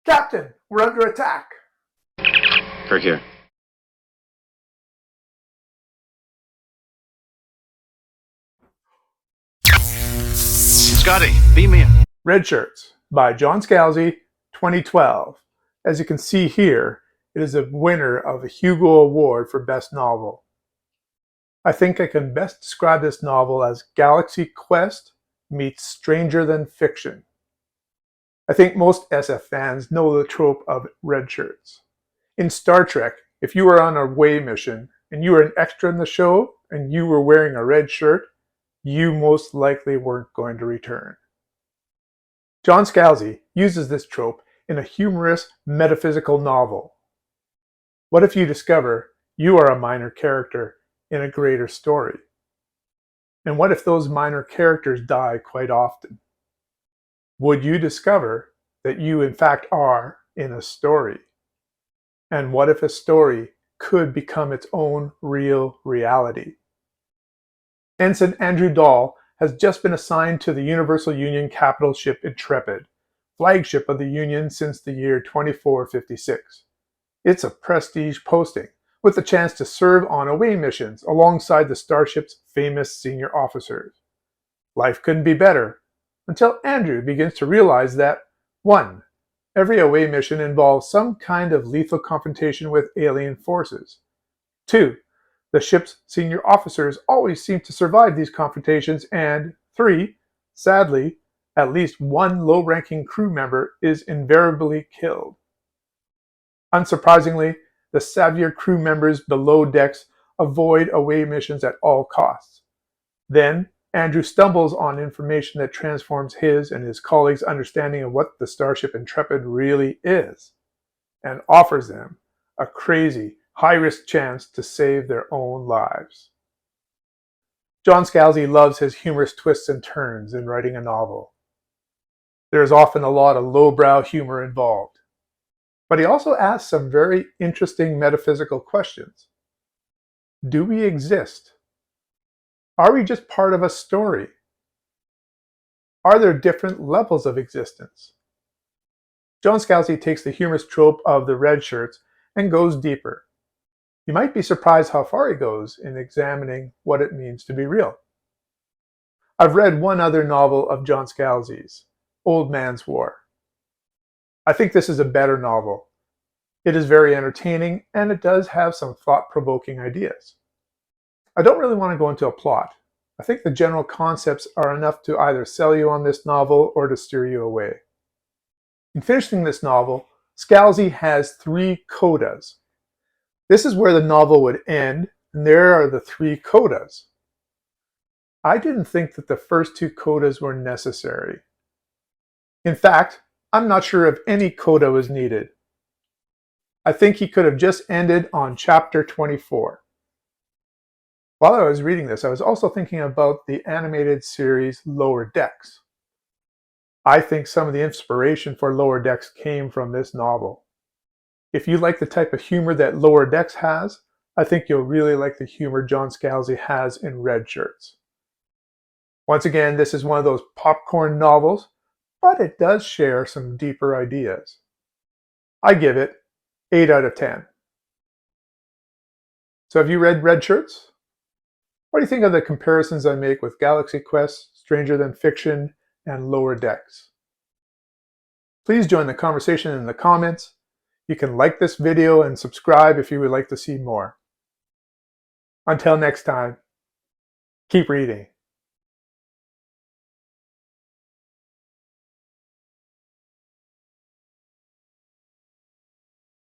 Captain, we're under attack! Per here. Scotty, beam me in. Redshirts by John Scalzi, 2012. As you can see here, it is a winner of a Hugo Award for Best Novel. I think I can best describe this novel as Galaxy Quest meets Stranger Than Fiction. I think most SF fans know the trope of red shirts. In Star Trek, if you were on a away mission and you were an extra in the show and you were wearing a red shirt, you most likely weren't going to return. John Scalzi uses this trope in a humorous metaphysical novel. What if you discover you are a minor character in a greater story? And what if those minor characters die quite often? Would you discover that you in fact are in a story? And what if a story could become its own real reality? Ensign Andrew Dahl has just been assigned to the Universal Union capital ship Intrepid, flagship of the Union since the year 2456. It's a prestige posting, with the chance to serve on away missions alongside the starship's famous senior officers. Life couldn't be better, until Andrew begins to realize that 1. Every away mission involves some kind of lethal confrontation with alien forces. 2. The ship's senior officers always seem to survive these confrontations, and 3. Sadly, at least one low-ranking crew member is invariably killed. Unsurprisingly, the savvier crew members below decks avoid away missions at all costs. Then, Andrew stumbles on information that transforms his and his colleagues' understanding of what the Starship Intrepid really is, and offers them a crazy, high-risk chance to save their own lives. John Scalzi loves his humorous twists and turns in writing a novel. There is often a lot of lowbrow humor involved. But he also asks some very interesting metaphysical questions. Do we exist? Are we just part of a story? Are there different levels of existence? John Scalzi takes the humorous trope of the red shirts and goes deeper. You might be surprised how far he goes in examining what it means to be real. I've read one other novel of John Scalzi's, Old Man's War. I think this is a better novel. It is very entertaining, and it does have some thought-provoking ideas. I don't really want to go into a plot. I think the general concepts are enough to either sell you on this novel or to steer you away. In finishing this novel, Scalzi has 3 codas. This is where the novel would end, and there are the 3 codas. I didn't think that the first 2 codas were necessary. In fact, I'm not sure if any coda was needed. I think he could have just ended on chapter 24. While I was reading this, I was also thinking about the animated series Lower Decks. I think some of the inspiration for Lower Decks came from this novel. If you like the type of humor that Lower Decks has, I think you'll really like the humor John Scalzi has in Red Shirts. Once again, this is one of those popcorn novels, but it does share some deeper ideas. I give it 8 out of 10. So have you read Red Shirts? What do you think of the comparisons I make with Galaxy Quest, Stranger Than Fiction, and Lower Decks? Please join the conversation in the comments. You can like this video and subscribe if you would like to see more. Until next time, keep reading.